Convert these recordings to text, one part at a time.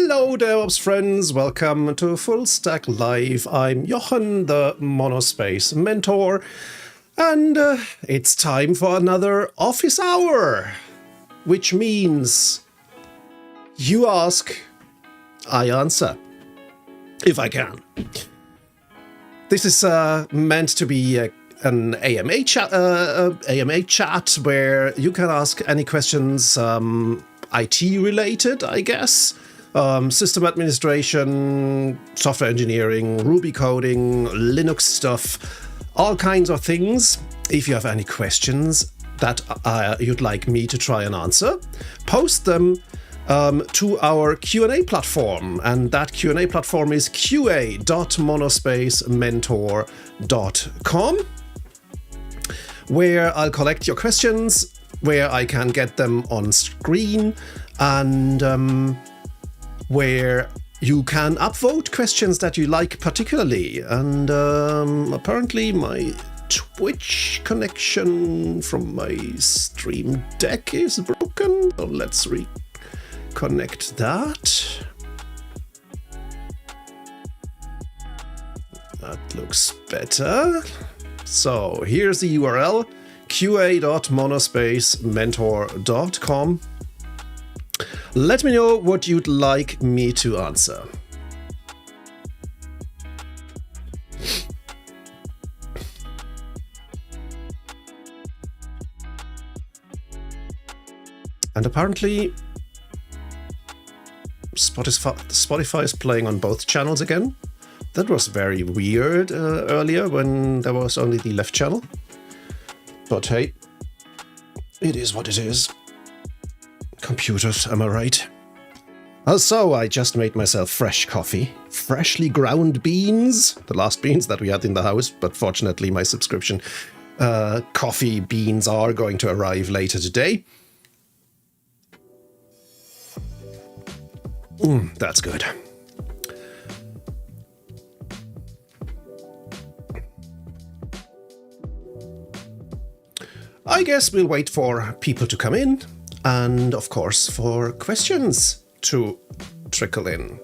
Hello DevOps friends, welcome to Full Stack Live. I'm Jochen, the Monospace Mentor, and it's time for another Office Hour, which means you ask, I answer, if I can. This is meant to be an AMA chat where you can ask any questions IT related, I guess. System administration, software engineering, Ruby coding, Linux stuff, all kinds of things. If you have any questions that you'd like me to try and answer, post them to our Q&A platform. And that Q&A platform is qa.monospacementor.com, where I'll collect your questions, where I can get them on screen, and where you can upvote questions that you like particularly. And apparently my Twitch connection from my Stream Deck is broken, so let's reconnect that. That looks better. So here's the URL, qa.monospacementor.com. Let me know what you'd like me to answer. And apparently Spotify is playing on both channels again. That was very weird earlier when there was only the left channel. But hey, it is what it is. Computers, am I right? So I just made myself fresh coffee, freshly ground beans, the last beans that we had in the house, but fortunately my subscription coffee beans are going to arrive later today. That's good. I guess we'll wait for people to come in. And of course, for questions to trickle in.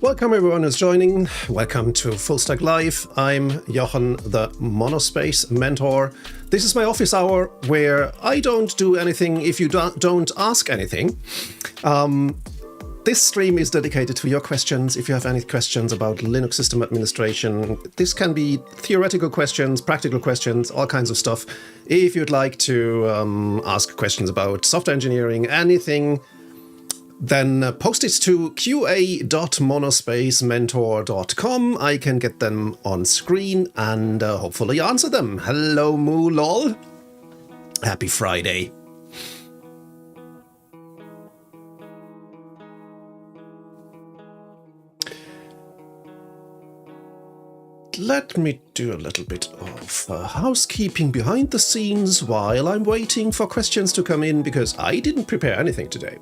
Welcome everyone who's joining. Welcome to Full Stack Live. I'm Jochen, the Monospace Mentor. This is my office hour where I don't do anything if you don't ask anything. This stream is dedicated to your questions. If you have any questions about Linux system administration, this can be theoretical questions, practical questions, all kinds of stuff. If you'd like to ask questions about software engineering, anything, then post it to qa.monospacementor.com. I can get them on screen and hopefully answer them. Hello, Moo Lol. Happy Friday. Let me do a little bit of housekeeping behind the scenes while I'm waiting for questions to come in, because I didn't prepare anything today.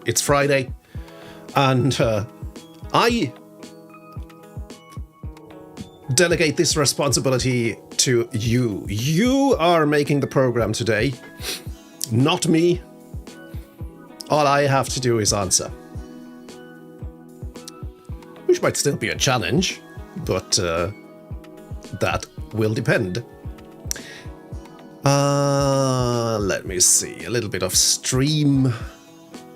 It's Friday, and I delegate this responsibility to you. You are making the program today, not me. All I have to do is answer. Which might still be a challenge, but that will depend. Let me see, a little bit of stream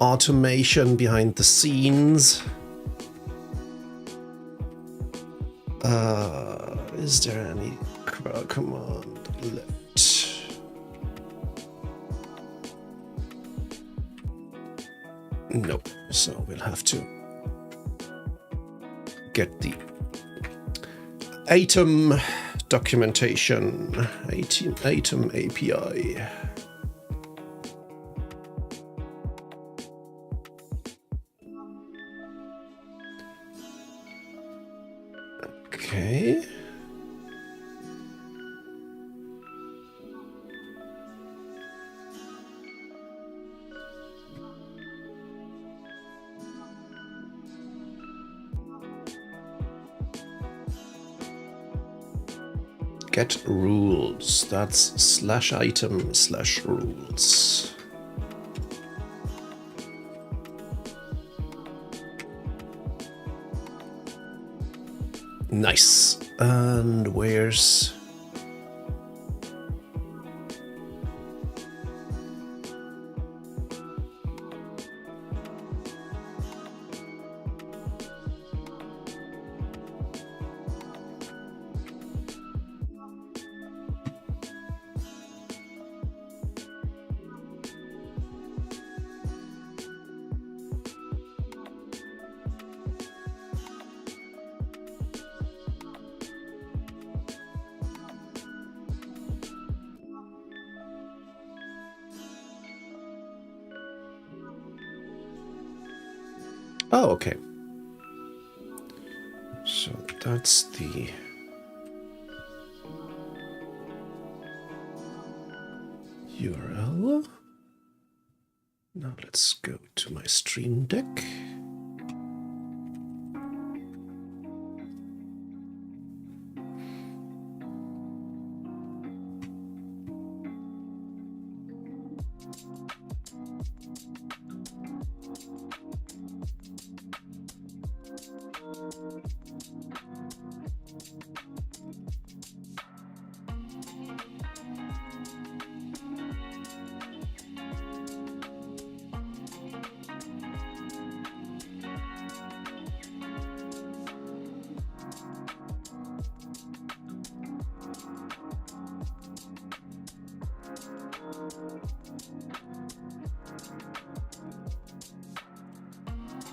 automation behind the scenes. Is there any command left? Nope, so we'll have to get the Atom documentation, Atom API. Okay. Get rules. That's /item/rules. Nice. And where's... Oh, okay. So that's the URL. Now let's go to my Stream Deck.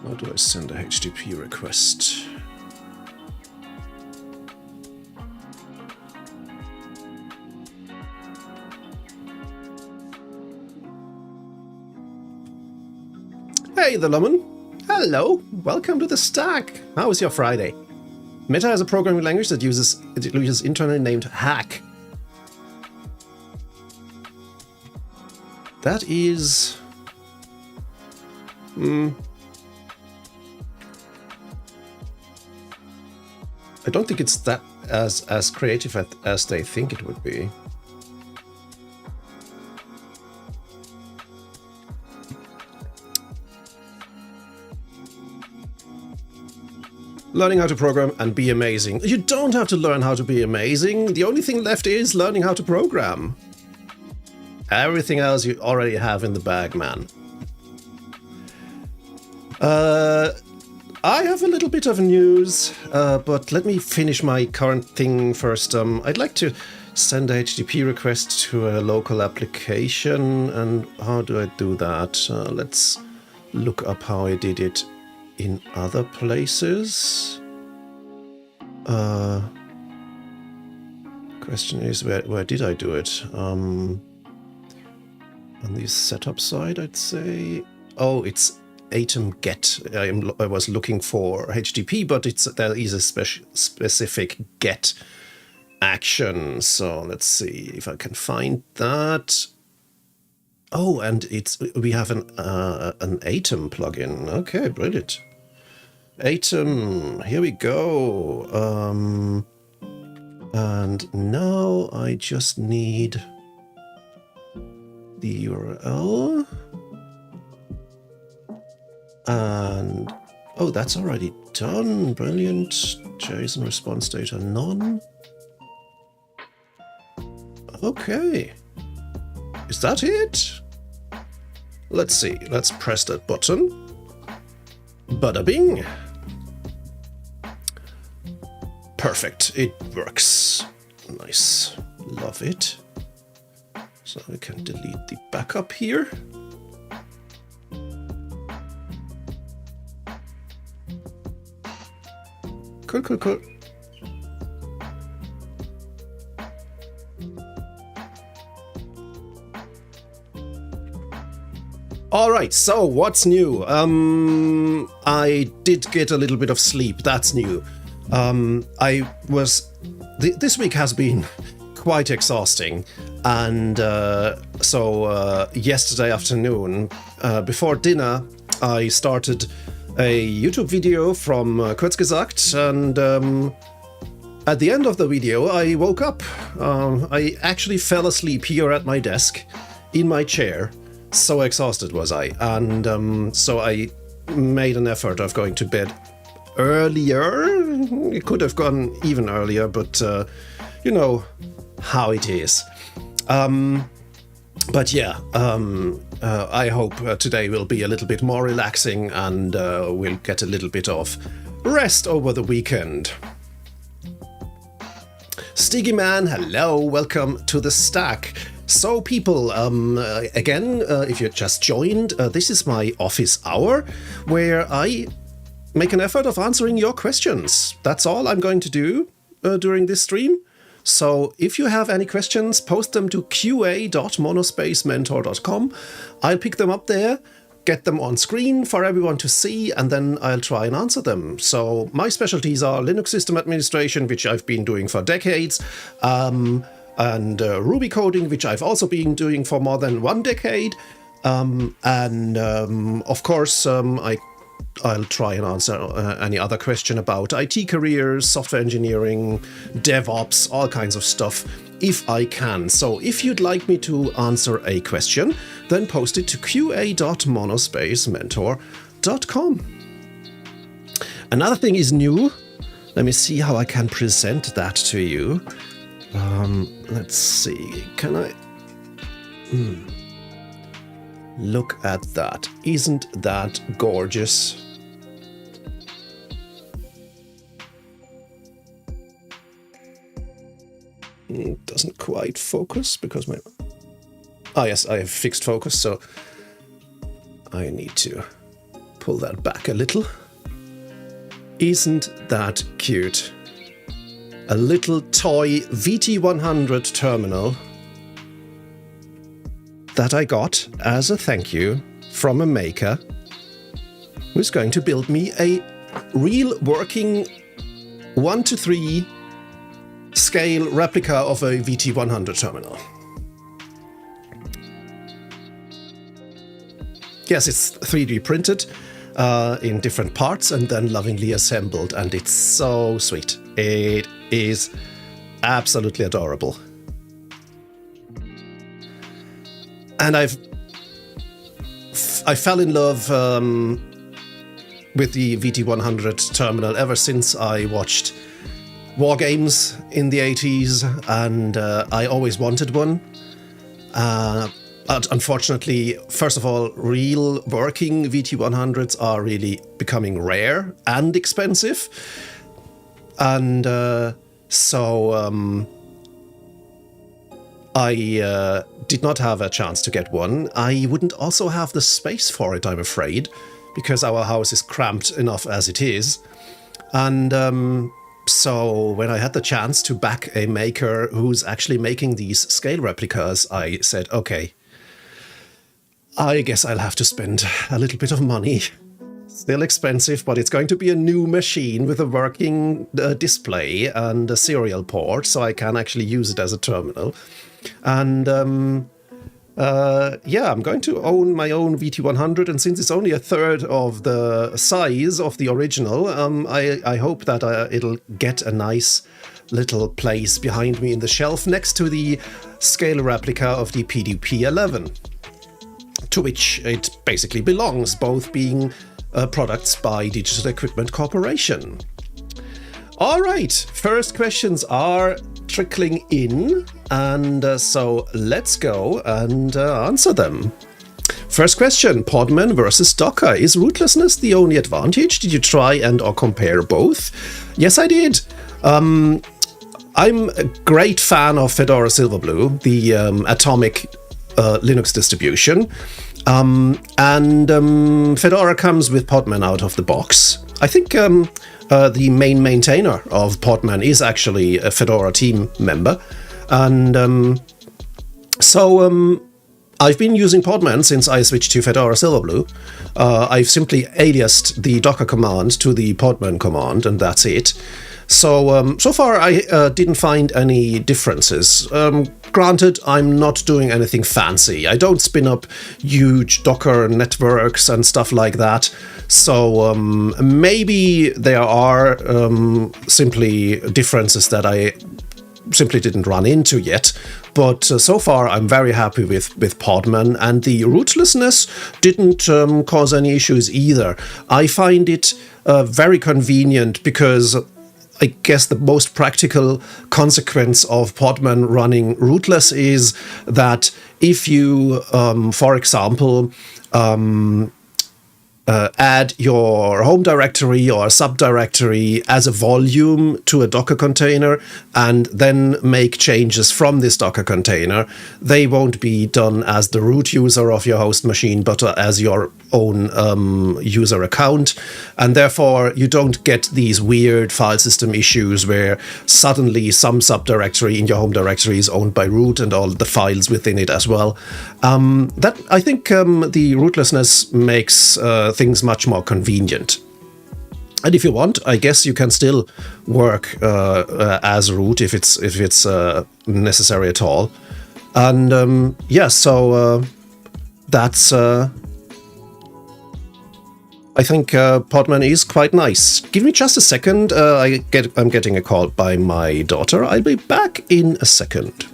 How do I send a HTTP request? Hey, the Lemon. Hello. Welcome to the Stack. How is your Friday? Meta has a programming language that uses internally named Hack. That is... I don't think it's that as creative as they think it would be. Learning how to program and be amazing. You don't have to learn how to be amazing. The only thing left is learning how to program. Everything else you already have in the bag, man. I have a little bit of news, but let me finish my current thing first. I'd like to send a HTTP request to a local application, and how do I do that? Let's look up how I did it in other places. Question is, where did I do it? On the setup side, I'd say. Oh, it's atom get. I was looking for HTTP, but there is a specific get action. So let's see if I can find that. Oh, and we have an Atom plugin. Okay, brilliant. Atom, here we go. And now I just need the URL. And oh, that's already done. Brilliant. JSON response data none. Okay. Is that it? Let's see. Let's press that button. Bada bing. Perfect. It works. Nice. Love it. So we can delete the backup here. Cool, cool, cool. All right, so what's new? I did get a little bit of sleep. That's new. This week has been quite exhausting, and so yesterday afternoon, before dinner, I started a YouTube video from Kurzgesagt, and at the end of the video, I woke up. I actually fell asleep here at my desk, in my chair. So exhausted was I, and so I made an effort of going to bed earlier. It could have gone even earlier, but you know how it is. But yeah, I hope today will be a little bit more relaxing, and we'll get a little bit of rest over the weekend. Stiggy Man, hello, welcome to the stack. So people, again, if you just joined, this is my office hour, where I make an effort of answering your questions. That's all I'm going to do during this stream. So if you have any questions, post them to qa.monospacementor.com. I'll pick them up there, get them on screen for everyone to see, and then I'll try and answer them. So my specialties are Linux system administration, which I've been doing for decades, and Ruby coding, which I've also been doing for more than 1 decade. Of course, I'll try and answer any other question about IT careers, software engineering, DevOps, all kinds of stuff, if I can. So if you'd like me to answer a question, then post it to qa.monospacementor.com. Another thing is new. Let me see how I can present that to you. Let's see, can I... Look at that. Isn't that gorgeous? Doesn't quite focus because my... Ah, yes, I have fixed focus, so I need to pull that back a little. Isn't that cute? A little toy VT100 terminal that I got as a thank you from a maker who's going to build me a real working 1:3 scale replica of a VT100 terminal. Yes, it's 3D printed in different parts and then lovingly assembled, and it's so sweet. It is absolutely adorable. And I fell in love with the VT100 terminal ever since I watched war games in the 80s, and I always wanted one. But unfortunately, first of all, real working VT100s are really becoming rare and expensive. And so I did not have a chance to get one. I wouldn't also have the space for it, I'm afraid, because our house is cramped enough as it is. And so when I had the chance to back a maker who's actually making these scale replicas, I said, okay, I guess I'll have to spend a little bit of money. Still expensive, but it's going to be a new machine with a working display and a serial port, so I can actually use it as a terminal. And yeah, I'm going to own my own VT100, and since it's only a third of the size of the original, I hope that it'll get a nice little place behind me in the shelf next to the scale replica of the PDP-11, to which it basically belongs, both being products by Digital Equipment Corporation. All right, first questions are trickling in, and so let's go and answer them. First question, Podman versus Docker. Is rootlessness the only advantage? Did you try and or compare both? Yes, I did. I'm a great fan of Fedora Silverblue, the atomic Linux distribution. And Fedora comes with Podman out of the box. I think the main maintainer of Podman is actually a Fedora team member. And so I've been using Podman since I switched to Fedora Silverblue. I've simply aliased the Docker command to the Podman command, and that's it. So, so far I didn't find any differences. Granted, I'm not doing anything fancy. I don't spin up huge Docker networks and stuff like that. So maybe there are simply differences that I simply didn't run into yet. But so far I'm very happy with Podman, and the rootlessness didn't cause any issues either. I find it very convenient because I guess the most practical consequence of Podman running rootless is that if you, for example, add your home directory or subdirectory as a volume to a Docker container and then make changes from this Docker container, they won't be done as the root user of your host machine, but as your own user account. And therefore, you don't get these weird file system issues where suddenly some subdirectory in your home directory is owned by root and all the files within it as well. That I think the rootlessness makes things much more convenient. And if you want, I guess you can still work as root if it's necessary at all. And yeah, so that's I think Podman is quite nice. Give me just a second. I'm getting a call by my daughter. I'll be back in a second.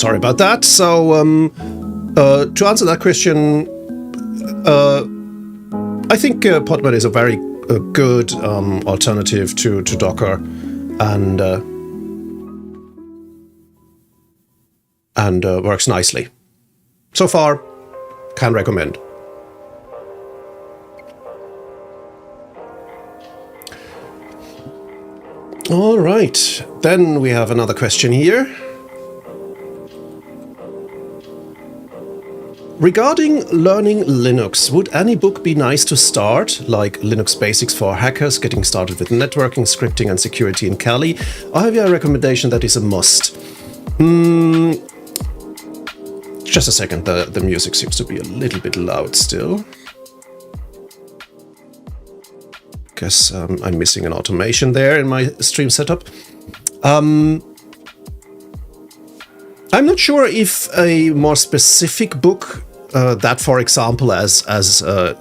sorry about that. So to answer that question, I think Podman is a very good alternative to Docker, and works nicely. So far, can recommend. All right, then we have another question here. Regarding learning Linux, would any book be nice to start, like Linux Basics for Hackers, Getting Started with Networking, Scripting and Security in Kali? Or have you a recommendation that is a must? Just a second, the music seems to be a little bit loud still. Guess I'm missing an automation there in my stream setup. I'm not sure if a more specific book that, for example, as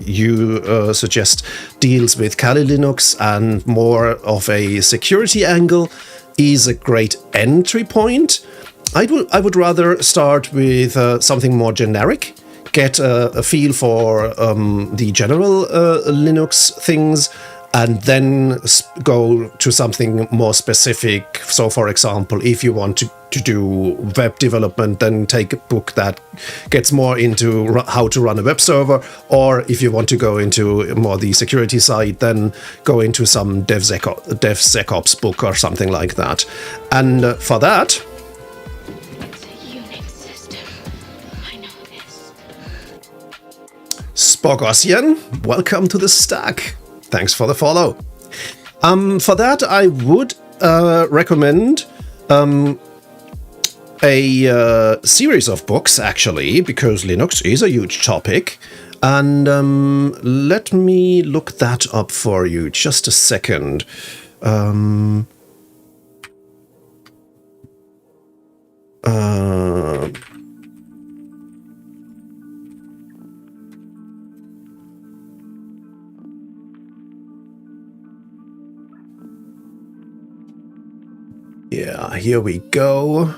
you suggest, deals with Kali Linux and more of a security angle is a great entry point. I would rather start with something more generic, get a feel for the general Linux things, and then go to something more specific. So, for example, if you want to do web development, then take a book that gets more into how to run a web server. Or if you want to go into more the security side, then go into some DevSecOps book or something like that. And for that... It's a Unix system. I know this. Spogosian, welcome to the stack. Thanks for the follow. For that, I would recommend a series of books, actually, because Linux is a huge topic. And let me look that up for you. Just a second. Yeah, here we go.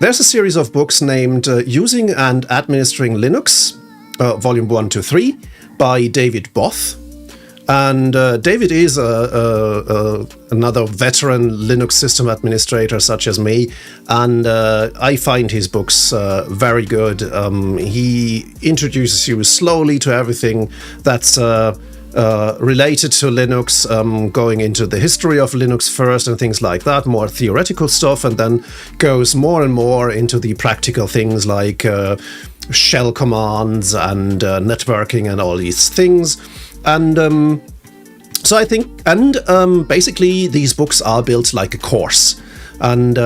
There's a series of books named Using and Administering Linux, Volume 1 to 3, by David Both. And David is another veteran Linux system administrator such as me, and I find his books very good. He introduces you slowly to everything that's related to Linux, going into the history of Linux first and things like that, more theoretical stuff, and then goes more and more into the practical things like shell commands and networking and all these things. And so I think, and basically these books are built like a course, and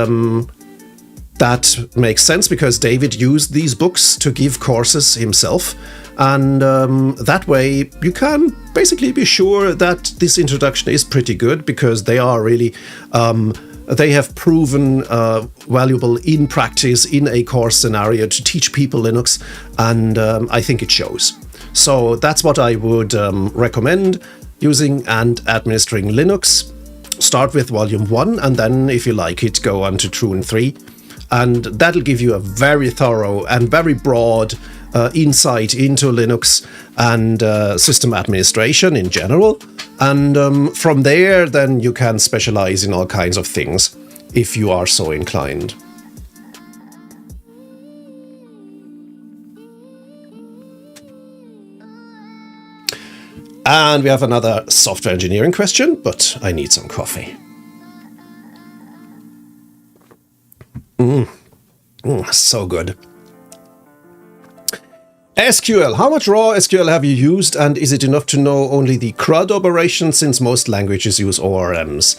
that makes sense because David used these books to give courses himself. And that way you can basically be sure that this introduction is pretty good, because they are really, they have proven valuable in practice in a course scenario to teach people Linux, and I think it shows. So that's what I would recommend, Using and Administering Linux. Start with Volume 1, and then if you like it, go on to 2 and 3. And that'll give you a very thorough and very broad insight into Linux and system administration in general. And from there, then you can specialize in all kinds of things if you are so inclined. And we have another software engineering question, but I need some coffee. So good. SQL. How much raw SQL have you used, and is it enough to know only the CRUD operation, since most languages use ORMs?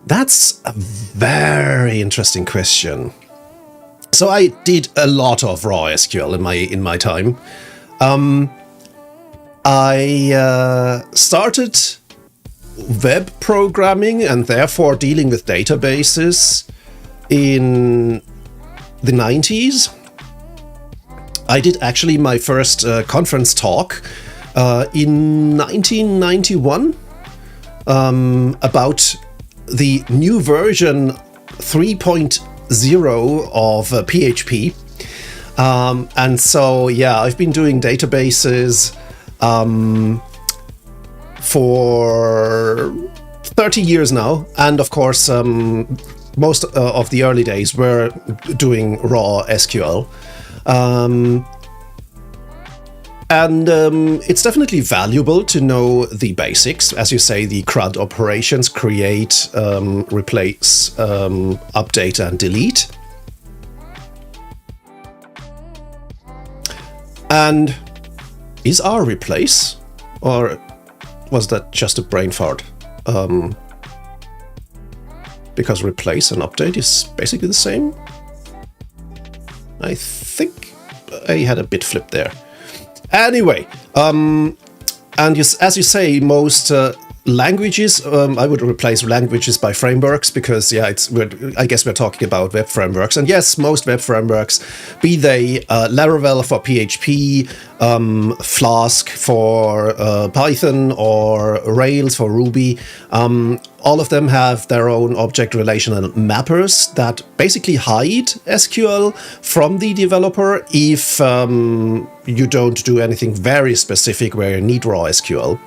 That's a very interesting question. So I did a lot of raw SQL in my time. I started web programming and therefore dealing with databases in the 90s. I did actually my first conference talk in 1991 about the new version 3.0 of PHP. And so, yeah, I've been doing databases for 30 years now. And of course, most of the early days were doing raw SQL. And it's definitely valuable to know the basics, as you say, the CRUD operations: create, replace, update, and delete. And is R replace, or was that just a brain fart? Because replace and update is basically the same. I think I had a bit flip there. Anyway, and as you say, most languages, I would replace languages by frameworks, because yeah, I guess we're talking about web frameworks. And yes, most web frameworks, be they Laravel for PHP, Flask for Python, or Rails for Ruby, all of them have their own object relational mappers that basically hide SQL from the developer if you don't do anything very specific where you need raw SQL.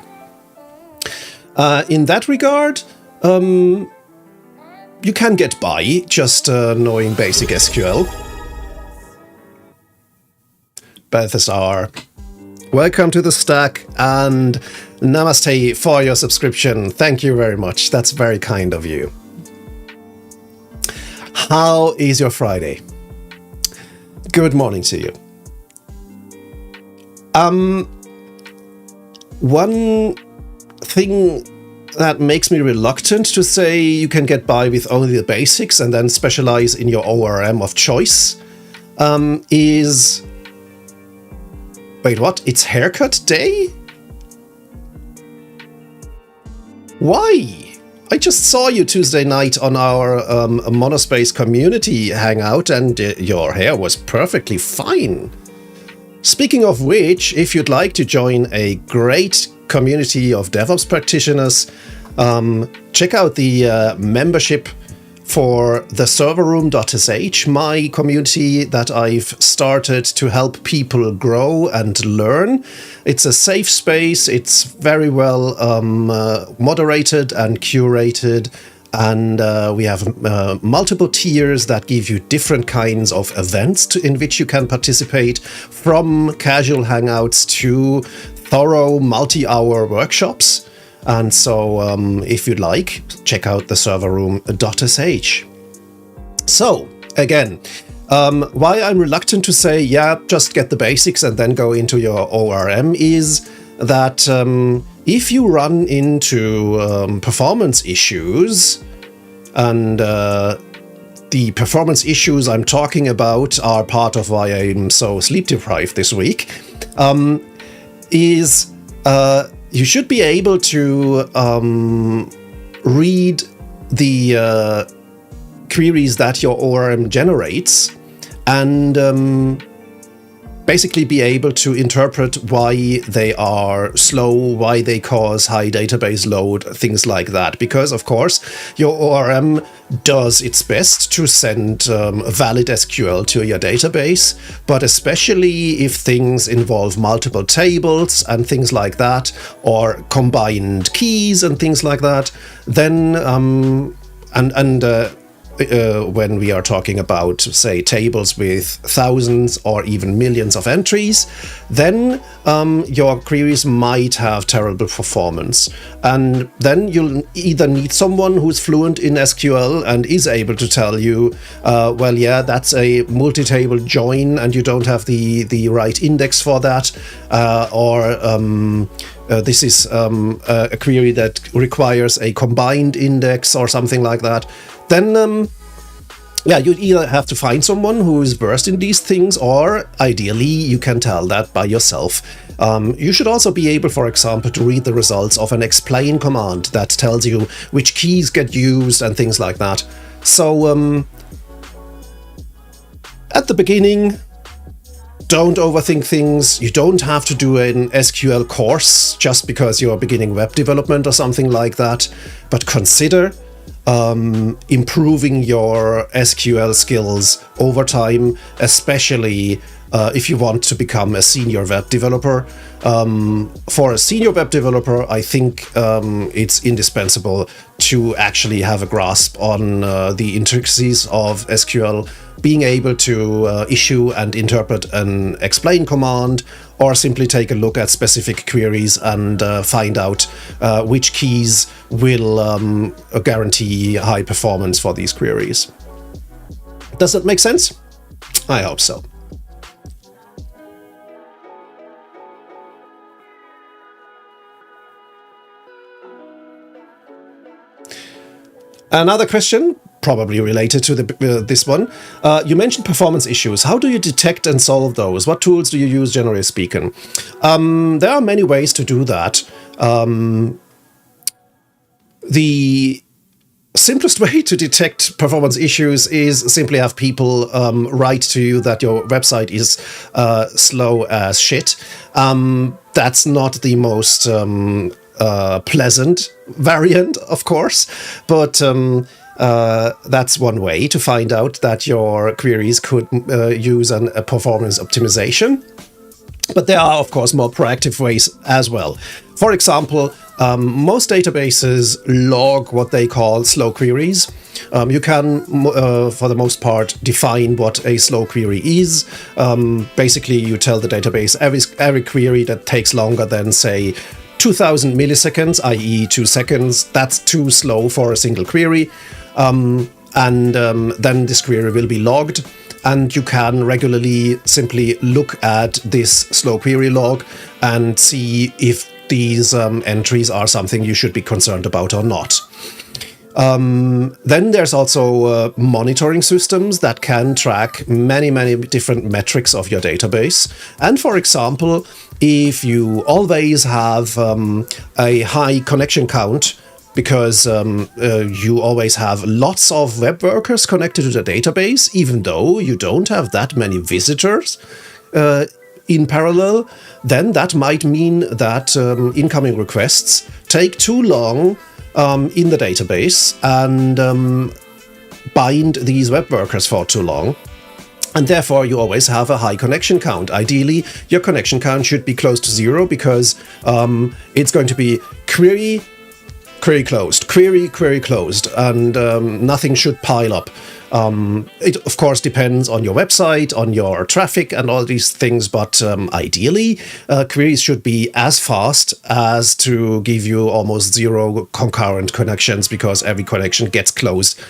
In that regard, you can get by just knowing basic SQL. Balthasar, welcome to the stack, and namaste for your subscription. Thank you very much. That's very kind of you. How is your Friday? Good morning to you. One thing that makes me reluctant to say you can get by with only the basics and then specialize in your ORM of choice is... Wait, what? It's haircut day? Why? I just saw you Tuesday night on our Monospace community hangout, and your hair was perfectly fine. Speaking of which, if you'd like to join a great community of DevOps practitioners, check out the membership for the serverroom.sh, my community that I've started to help people grow and learn. It's a safe space. It's very well moderated and curated. And we have multiple tiers that give you different kinds of events in which you can participate, from casual hangouts to thorough multi-hour workshops. And so if you'd like, check out the serverroom.sh. So again, why I'm reluctant to say, yeah, just get the basics and then go into your ORM is that if you run into performance issues, and the performance issues I'm talking about are part of why I'm so sleep deprived this week, is you should be able to read the queries that your ORM generates and basically be able to interpret why they are slow, why they cause high database load, things like that. Because, of course, your ORM does its best to send valid SQL to your database, but especially if things involve multiple tables and things like that, or combined keys and things like that, then when we are talking about, say, tables with thousands or even millions of entries, then your queries might have terrible performance. And then you'll either need someone who's fluent in SQL and is able to tell you, well, yeah, that's a multi-table join and you don't have the right index for that, or this is a query that requires a combined index or something like that. Then, yeah, you'd either have to find someone who is versed in these things, or ideally you can tell that by yourself. You should also be able, for example, to read the results of an explain command that tells you which keys get used and things like that. So, at the beginning, don't overthink things. You don't have to do an SQL course just because you're beginning web development or something like that, but consider improving your SQL skills over time, especially if you want to become a senior web developer. For a senior web developer, I think it's indispensable to actually have a grasp on the intricacies of SQL, being able to issue and interpret an explain command, or simply take a look at specific queries and find out which keys will guarantee high performance for these queries. Does that make sense? I hope so. Another question, probably related to this one. You mentioned performance issues. How do you detect and solve those? What tools do you use, generally speaking? There are many ways to do that. The simplest way to detect performance issues is simply have people write to you that your website is slow as shit. That's not the most pleasant variant, of course, but that's one way to find out that your queries could use a performance optimization. But there are, of course, more proactive ways as well. For example, most databases log what they call slow queries. You can, for the most part, define what a slow query is. Basically, you tell the database every query that takes longer than, say, 2000 milliseconds, i.e. 2 seconds, that's too slow for a single query. Then this query will be logged, and you can regularly simply look at this slow query log and see if these entries are something you should be concerned about or not. Then there's also monitoring systems that can track many different metrics of your database. And for example, if you always have a high connection count, because you always have lots of web workers connected to the database, even though you don't have that many visitors in parallel, then that might mean that incoming requests take too long in the database and bind these web workers for too long. And therefore, you always have a high connection count. Ideally, your connection count should be close to 0, because it's going to be query closed, query closed, and nothing should pile up. It, of course, depends on your website, on your traffic, and all these things, but ideally, queries should be as fast as to give you almost 0 concurrent connections, because every connection gets closed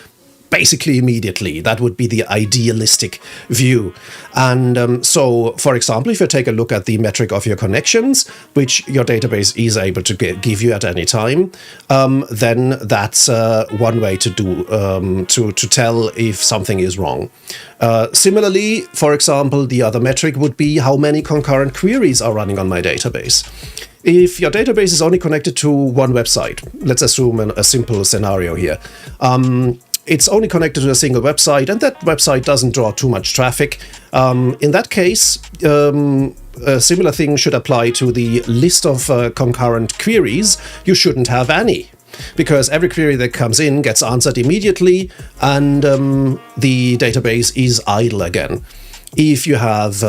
basically immediately. That would be the idealistic view. And so, for example, if you take a look at the metric of your connections, which your database is able to give you at any time, then that's one way to do to tell if something is wrong. Similarly, for example, the other metric would be how many concurrent queries are running on my database. If your database is only connected to one website, let's assume a simple scenario here. It's only connected to a single website, and that website doesn't draw too much traffic. In that case, a similar thing should apply to the list of concurrent queries. You shouldn't have any, because every query that comes in gets answered immediately, and the database is idle again. If you have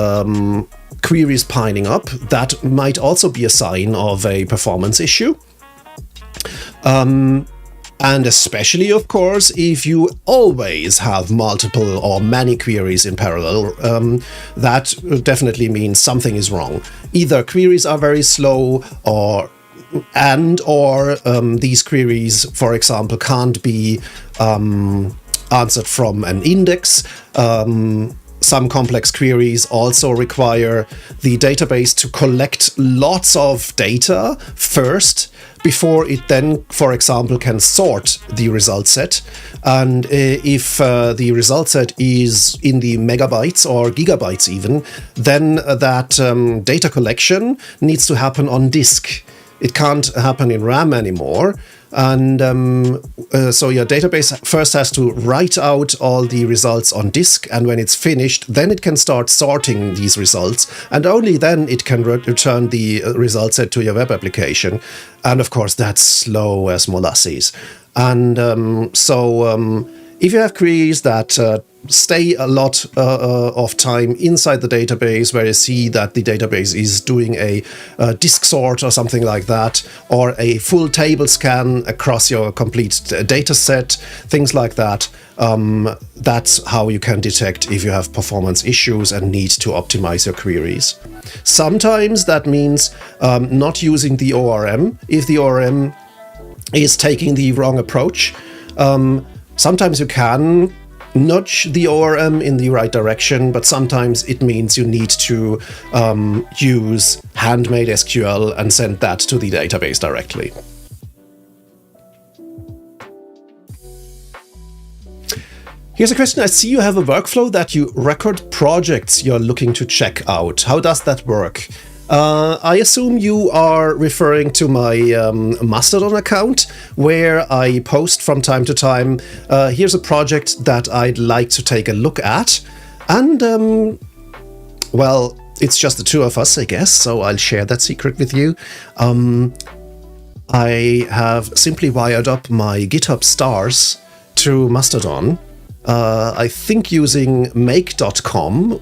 queries piling up, that might also be a sign of a performance issue. And especially, of course, if you always have multiple or many queries in parallel, that definitely means something is wrong. Either queries are very slow, or these queries, for example, can't be answered from an index. Some complex queries also require the database to collect lots of data first, before it then, for example, can sort the result set. And if the result set is in the megabytes or gigabytes even, then that data collection needs to happen on disk. It can't happen in RAM anymore. And so your database first has to write out all the results on disk, and when it's finished, then it can start sorting these results, and only then it can return the result set to your web application. And of course, that's slow as molasses. And if you have queries that stay a lot of time inside the database, where you see that the database is doing a disk sort or something like that, or a full table scan across your complete data set, things like that, that's how you can detect if you have performance issues and need to optimize your queries. Sometimes that means not using the ORM if the ORM is taking the wrong approach. Sometimes you can nudge the ORM in the right direction, but sometimes it means you need to use handmade SQL and send that to the database directly. Here's a question. I see you have a workflow that you record projects you're looking to check out. How does that work? I assume you are referring to my Mastodon account, where I post from time to time, here's a project that I'd like to take a look at. And, well, it's just the two of us, I guess, so I'll share that secret with you. I have simply wired up my GitHub stars to Mastodon. I think using make.com,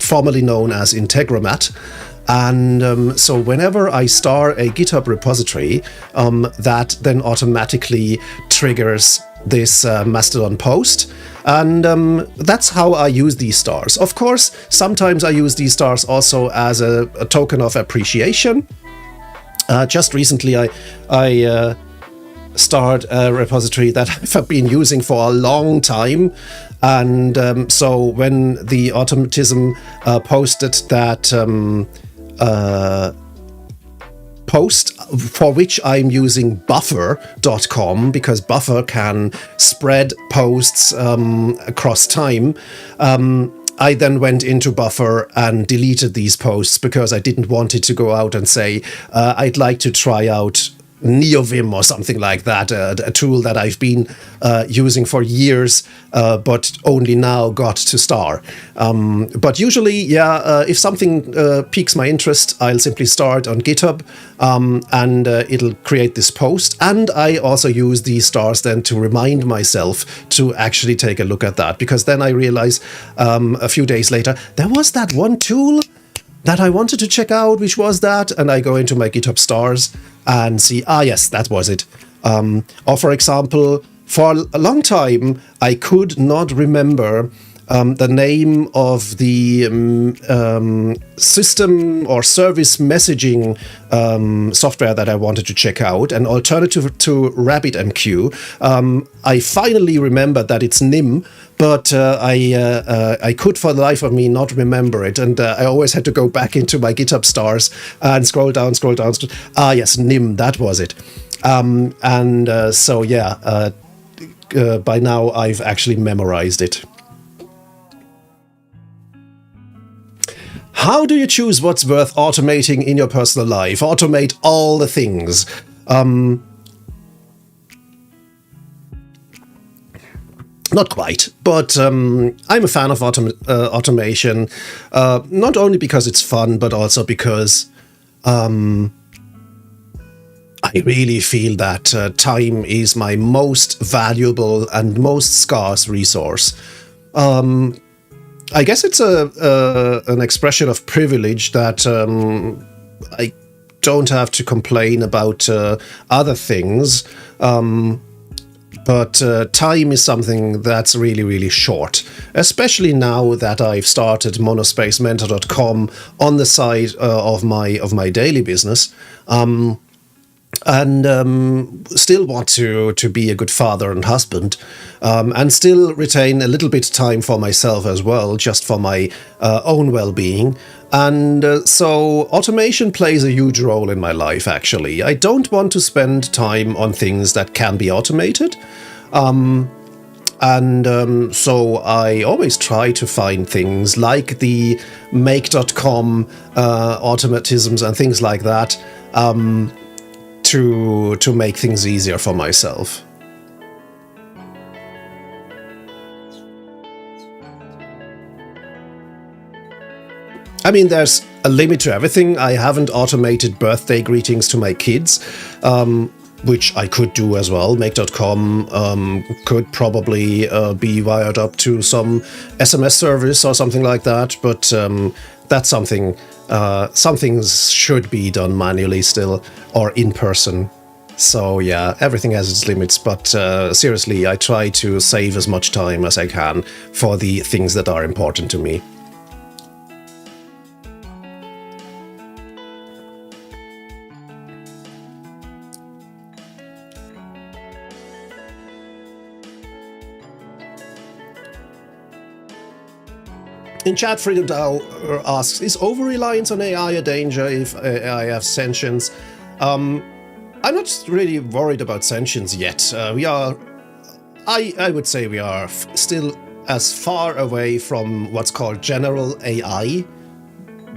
formerly known as Integromat. And so whenever I star a GitHub repository, that then automatically triggers this Mastodon post. And that's how I use these stars. Of course, sometimes I use these stars also as a token of appreciation. Just recently, I starred a repository that I've been using for a long time. And so when the automatism posted that post, for which I'm using buffer.com, because Buffer can spread posts across time, I then went into Buffer and deleted these posts because I didn't want it to go out and say, I'd like to try out NeoVim or something like that, a tool that I've been using for years, but only now got to star. But usually, if something piques my interest, I'll simply start on GitHub, and it'll create this post. And I also use these stars then to remind myself to actually take a look at that, because then I realize a few days later, there was that one tool that I wanted to check out, which was that, and I go into my GitHub stars and see, yes, that was it. Or for example, for a long time, I could not remember the name of the system or service messaging software that I wanted to check out, an alternative to RabbitMQ. I finally remembered that it's NIM, but I could for the life of me not remember it, and I always had to go back into my GitHub stars and scroll down. Yes, NIM, that was it. By now I've actually memorized it. How do you choose what's worth automating in your personal life? Automate all the things. Not quite, but I'm a fan of automation, not only because it's fun, but also because I really feel that time is my most valuable and most scarce resource. I guess it's an expression of privilege that I don't have to complain about other things. But time is something that's really, really short, especially now that I've started monospacementor.com on the side of my daily business, and still want to be a good father and husband, and still retain a little bit of time for myself as well, just for my own well-being. And so automation plays a huge role in my life, actually. I don't want to spend time on things that can be automated. So I always try to find things like the make.com automatisms and things like that to make things easier for myself. I mean, there's a limit to everything. I haven't automated birthday greetings to my kids. which I could do as well. Make.com could probably be wired up to some SMS service or something like that, but that's something, some things should be done manually still or in person. So yeah, everything has its limits, but seriously, I try to save as much time as I can for the things that are important to me. In chat, Freedom DAO asks, is over-reliance on AI a danger if AI has sentience? I'm not really worried about sentience yet. I would say we are still as far away from what's called general AI,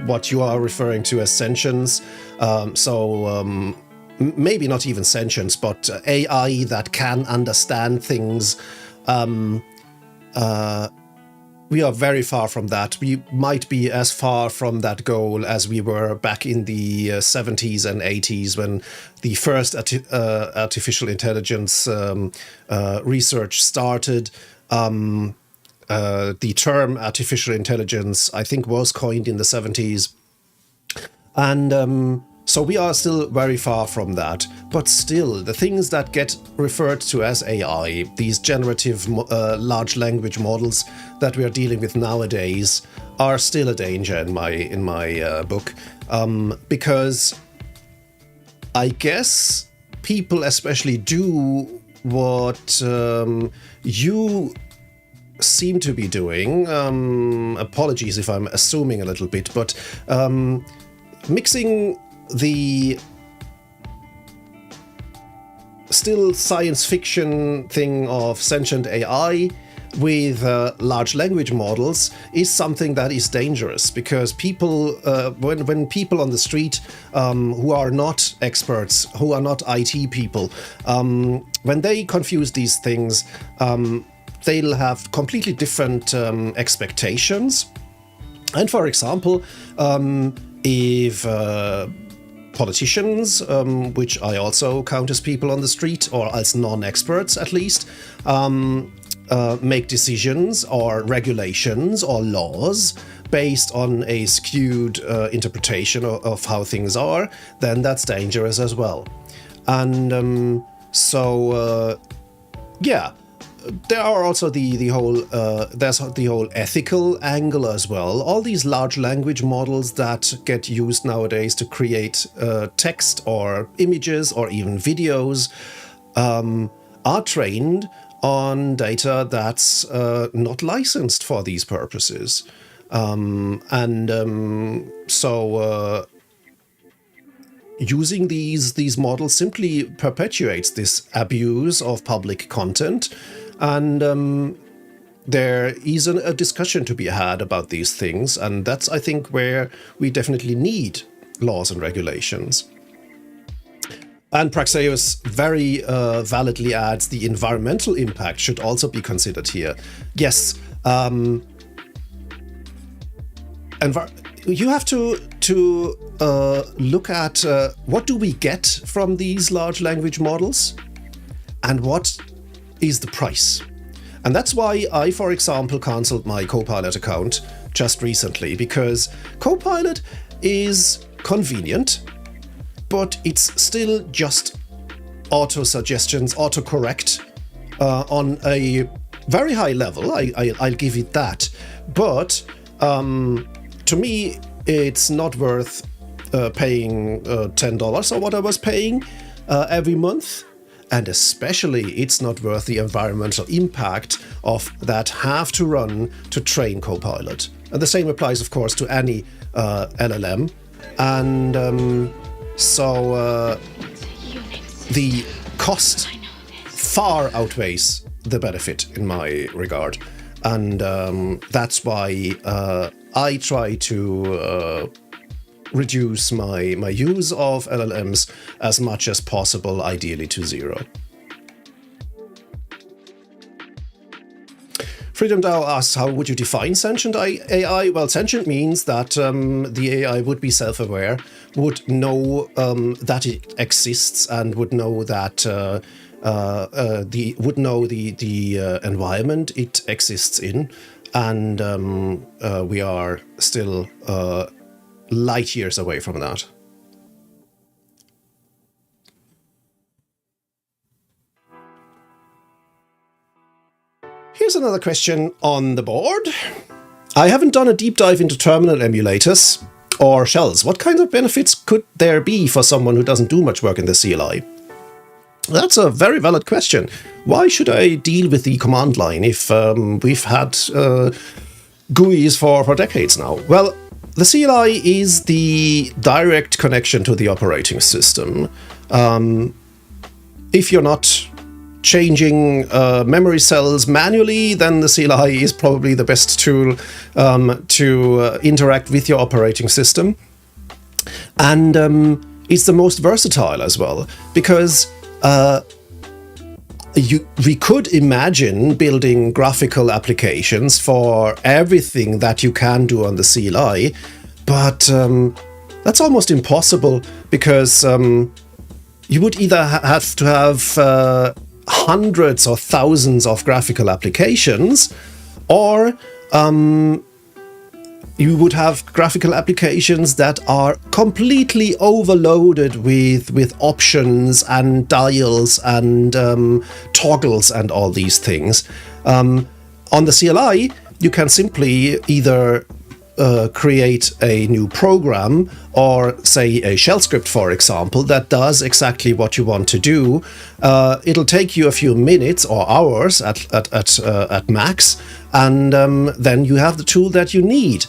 what you are referring to as sentience. Maybe not even sentience, but AI that can understand things. We are very far from that. We might be as far from that goal as we were back in the 70s and 80s when the first artificial intelligence research started. The term artificial intelligence, I think, was coined in the 70s. And so we are still very far from that. But still, the things that get referred to as AI, these generative large language models that we are dealing with nowadays, are still a danger in my book, because I guess people especially do what you seem to be doing. Apologies if I'm assuming a little bit, but mixing the still science fiction thing of sentient AI with large language models is something that is dangerous, because people, when people on the street who are not experts, who are not IT people, when they confuse these things, they'll have completely different expectations. And for example, if politicians, which I also count as people on the street, or as non-experts at least, make decisions or regulations or laws based on a skewed interpretation of how things are, then that's dangerous as well. And yeah. There are also the whole ethical angle as well. All these large language models that get used nowadays to create text or images or even videos are trained on data that's not licensed for these purposes. Using these models simply perpetuates this abuse of public content. And there is a discussion to be had about these things, and that's, I think, where we definitely need laws and regulations. And Praxeus very validly adds the environmental impact should also be considered here. Yes, you have to look at what do we get from these large language models, and what is the price. And that's why I, for example, cancelled my Copilot account just recently, because Copilot is convenient, but it's still just auto-suggestions, auto-correct on a very high level. I'll give it that. But to me, it's not worth paying $10 or what I was paying every month. And especially, it's not worth the environmental impact of that have to run to train Copilot. And the same applies, of course, to any LLM. And the cost far outweighs the benefit in my regard. And that's why I try to reduce my use of LLMs as much as possible, ideally to zero. Freedom DAO asks, how would you define sentient AI? Well, sentient means that the AI would be self-aware, would know that it exists and would know that the environment it exists in, and we are still light years away from that. Here's another question on the board. I haven't done a deep dive into terminal emulators or shells. What kinds of benefits could there be for someone who doesn't do much work in the CLI? That's a very valid question. Why should I deal with the command line if we've had GUIs for decades now? Well, the CLI is the direct connection to the operating system. If you're not changing memory cells manually, then the CLI is probably the best tool to interact with your operating system. And it's the most versatile as well, because we could imagine building graphical applications for everything that you can do on the CLI, but that's almost impossible, because you would either have to have hundreds or thousands of graphical applications, or you would have graphical applications that are completely overloaded with options and dials and toggles and all these things. On the CLI, you can simply either create a new program, or say a shell script, for example, that does exactly what you want to do. It'll take you a few minutes or hours at max, and then you have the tool that you need.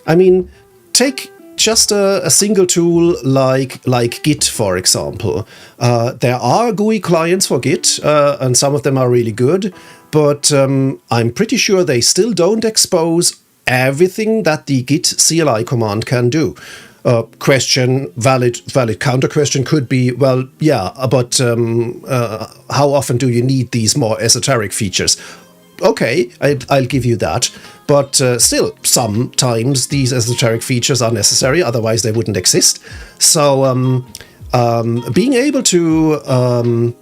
I mean, take just a single tool like Git, for example. There are GUI clients for Git, and some of them are really good, but I'm pretty sure they still don't expose everything that the Git CLI command can do. Valid counter question could be, well, yeah, but how often do you need these more esoteric features? Okay, I'll give you that, but still, sometimes these esoteric features are necessary, otherwise they wouldn't exist. So being able to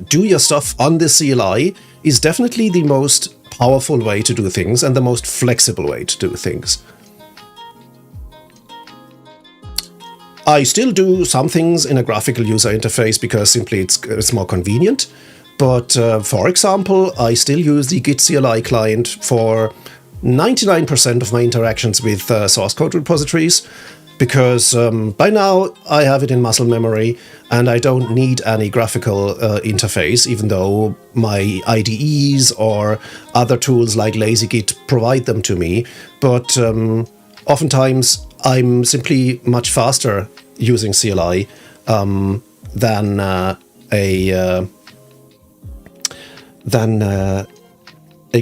do your stuff on the CLI is definitely the most powerful way to do things and the most flexible way to do things. I still do some things in a graphical user interface because simply it's more convenient. But for example, I still use the Git CLI client for 99% of my interactions with source code repositories, because by now I have it in muscle memory and I don't need any graphical interface, even though my IDEs or other tools like LazyGit provide them to me. But oftentimes I'm simply much faster using CLI than a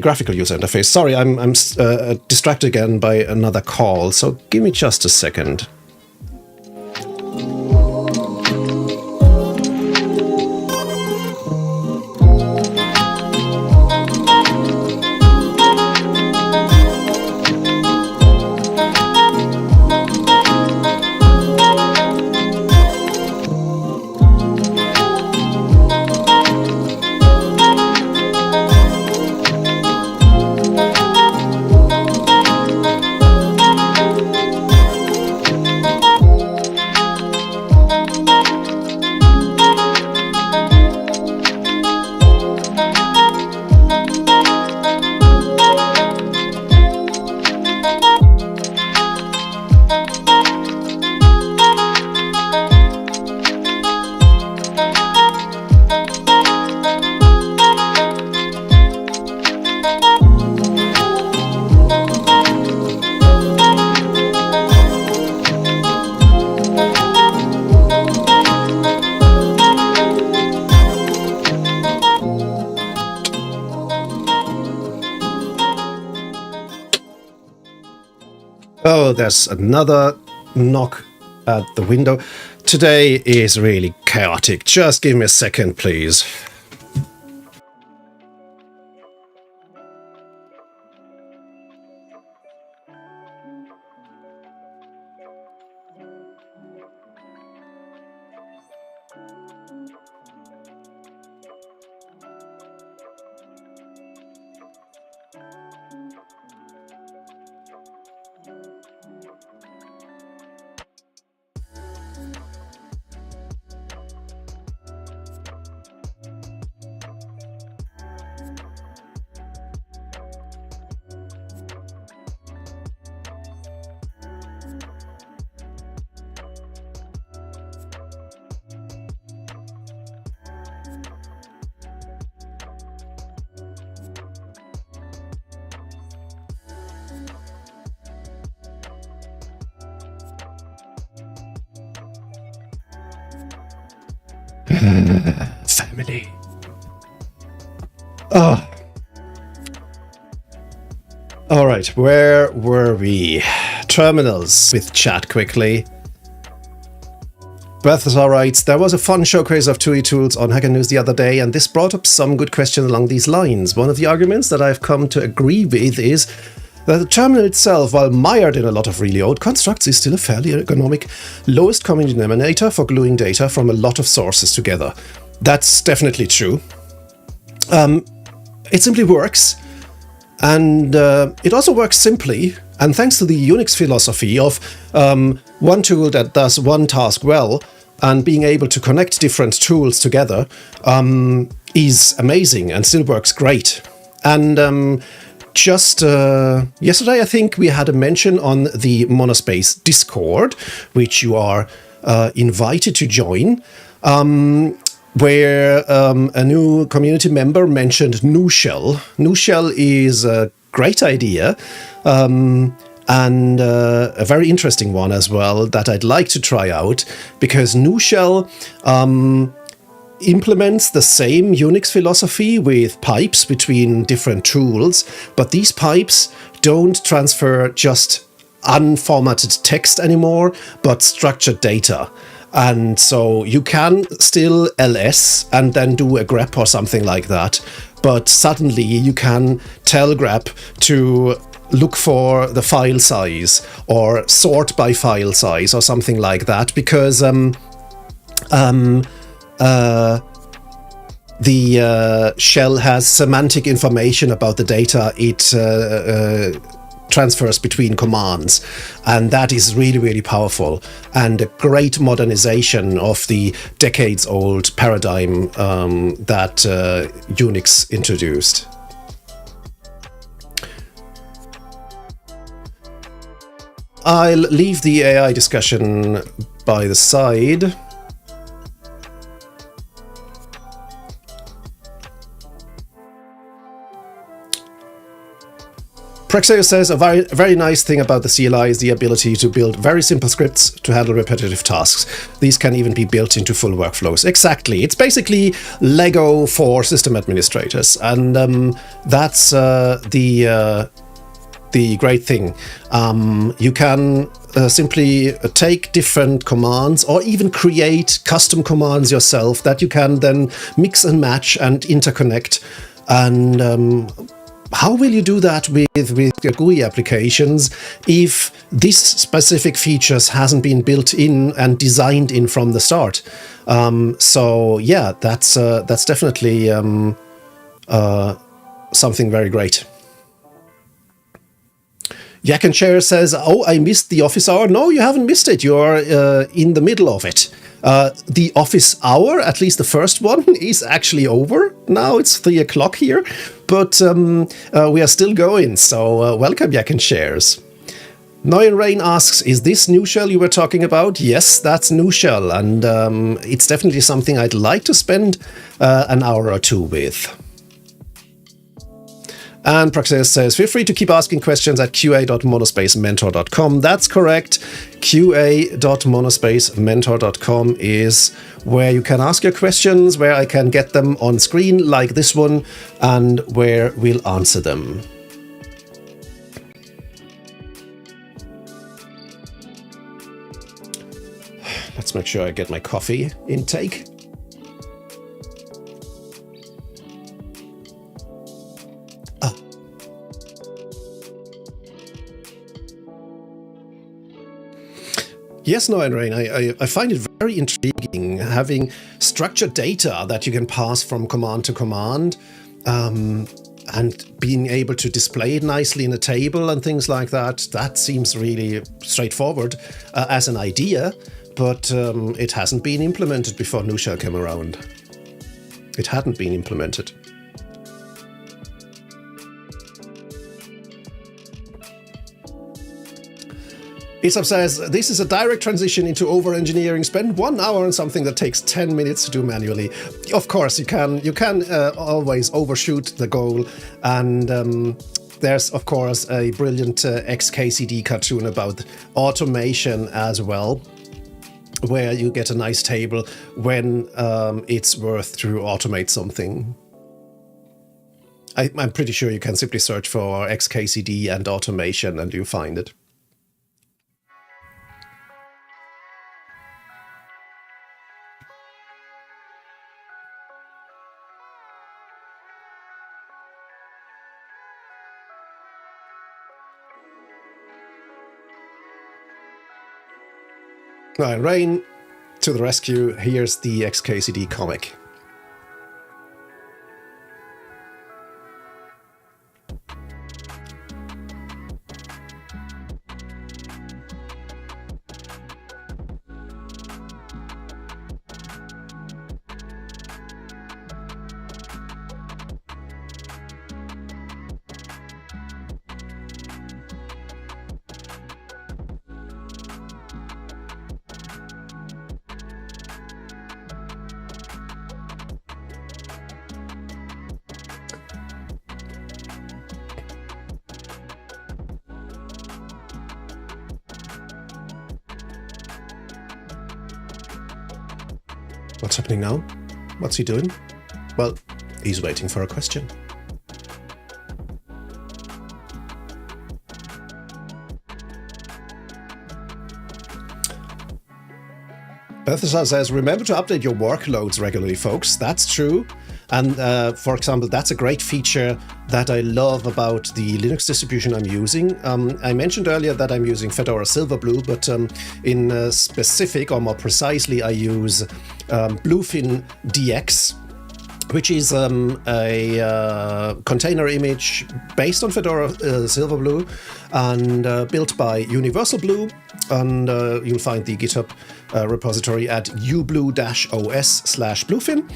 graphical user interface. Sorry, I'm distracted again by another call, so give me just a second. Oh, there's another knock at the window. Today is really chaotic. Just give me a second, please. family. Ah. All right, where were we? Terminals with chat quickly. Balthazar writes, there was a fun showcase of TUI tools on Hacker News the other day, and this brought up some good questions along these lines. One of the arguments that I've come to agree with is that the terminal itself, while mired in a lot of really old constructs, is still a fairly ergonomic lowest common denominator for gluing data from a lot of sources together. That's definitely true. It simply works, and it also works simply, and thanks to the Unix philosophy of one tool that does one task well, and being able to connect different tools together is amazing and still works great. And just yesterday, I think we had a mention on the Monospace Discord, which you are invited to join, where a new community member mentioned NuShell. NuShell is a great idea, and a very interesting one as well that I'd like to try out, because NuShell implements the same Unix philosophy with pipes between different tools, but these pipes don't transfer just unformatted text anymore, but structured data. And so you can still ls and then do a grep or something like that, but suddenly you can tell grep to look for the file size or sort by file size or something like that, because the shell has semantic information about the data it transfers between commands, and that is really, really powerful and a great modernization of the decades-old paradigm that Unix introduced. I'll leave the AI discussion by the side. Prexeo says a very nice thing about the CLI is the ability to build very simple scripts to handle repetitive tasks. These can even be built into full workflows. Exactly. It's basically Lego for system administrators, and that's the great thing. You can simply take different commands or even create custom commands yourself that you can then mix and match and interconnect. And how will you do that with your GUI applications if this specific features hasn't been built in and designed in from the start? So yeah, that's definitely something very great. Yak and Chair says, oh, I missed the office hour. No, you haven't missed it. You're in the middle of it. The office hour, at least the first one, is actually over. Now it's 3 o'clock here, but we are still going. So welcome, Yak and Shares. Noyan Rain asks, is this NuShell you were talking about? Yes, that's NuShell, and it's definitely something I'd like to spend an hour or two with. And Praxeus says, feel free to keep asking questions at qa.monospacementor.com. That's correct. qa.monospacementor.com is where you can ask your questions, where I can get them on screen like this one, and where we'll answer them. Let's make sure I get my coffee intake. Yes, no, and Rain, I find it very intriguing having structured data that you can pass from command to command, and being able to display it nicely in a table and things like that. That seems really straightforward as an idea, but it hasn't been implemented before NuShell came around. It hadn't been implemented. Isab says, this is a direct transition into over-engineering. Spend 1 hour on something that takes 10 minutes to do manually. Of course, you can always overshoot the goal. And there's, of course, a brilliant XKCD cartoon about automation as well. where you get a nice table when it's worth to automate something. I'm pretty sure you can simply search for XKCD and automation and you find it. All right, Rain to the rescue. Here's the XKCD comic. What's happening now? What's he doing? Well, he's waiting for a question. Bethesda says, remember to update your workloads regularly, folks. That's true. And for example, that's a great feature that I love about the Linux distribution I'm using. I mentioned earlier that I'm using Fedora Silverblue, but in specific, or more precisely, I use Bluefin DX, which is a container image based on Fedora Silverblue and built by Universal Blue. And you'll find the GitHub repository at ublue-os/bluefin.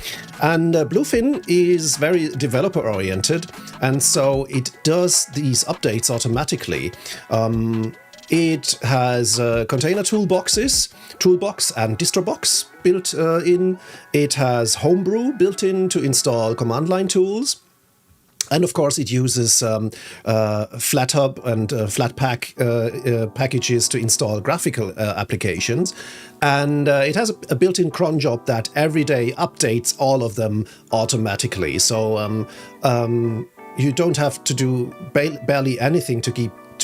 And Bluefin is very developer-oriented, and so it does these updates automatically. It has container toolbox and distrobox built in. It has Homebrew built in to install command line tools. And of course, it uses FlatHub and Flatpak packages to install graphical applications. And it has a built-in cron job that every day updates all of them automatically. So you don't have to do barely anything to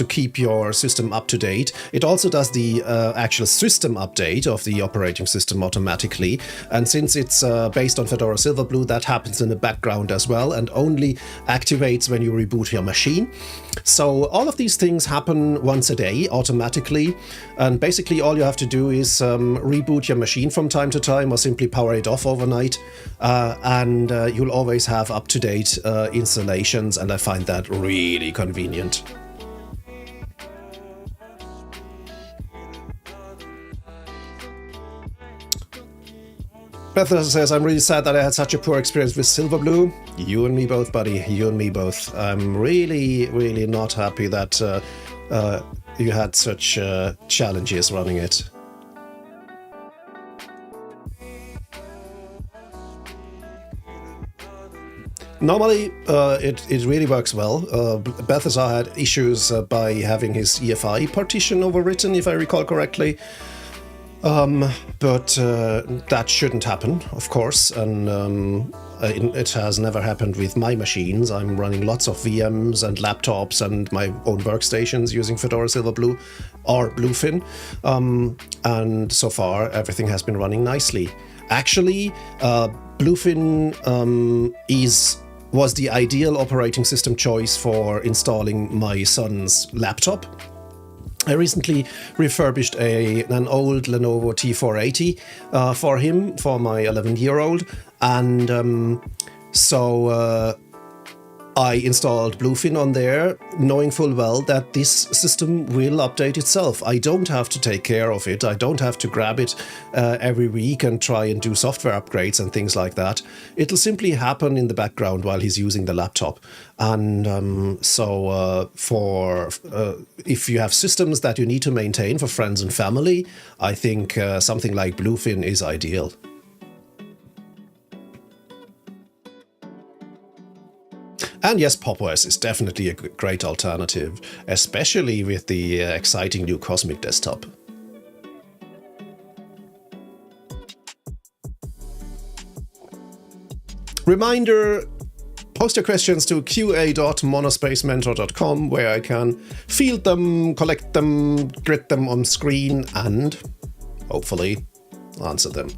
keep your system up to date. It also does the actual system update of the operating system automatically. And since it's based on Fedora Silverblue, that happens in the background as well and only activates when you reboot your machine. So all of these things happen once a day automatically. And basically all you have to do is reboot your machine from time to time or simply power it off overnight. And you'll always have up-to-date installations. And I find that really convenient. Bethesda says, I'm really sad that I had such a poor experience with Silverblue. You and me both, buddy. You and me both. I'm really, really not happy that you had such challenges running it. Normally, it really works well. Bethesda had issues by having his EFI partition overwritten, if I recall correctly. But that shouldn't happen, of course, and it has never happened with my machines. I'm running lots of VMs and laptops and my own workstations using Fedora Silverblue or Bluefin, and so far everything has been running nicely. Actually, Bluefin was the ideal operating system choice for installing my son's laptop. I recently refurbished an old Lenovo T480 for him, for my 11-year-old, and so I installed Bluefin on there, knowing full well that this system will update itself. I don't have to take care of it. I don't have to grab it every week and try and do software upgrades and things like that. It'll simply happen in the background while he's using the laptop. And if you have systems that you need to maintain for friends and family, I think something like Bluefin is ideal. And yes, Pop!OS is definitely a great alternative, especially with the exciting new Cosmic desktop. Reminder, post your questions to qa.monospacementor.com, where I can field them, collect them, grid them on screen, and hopefully answer them.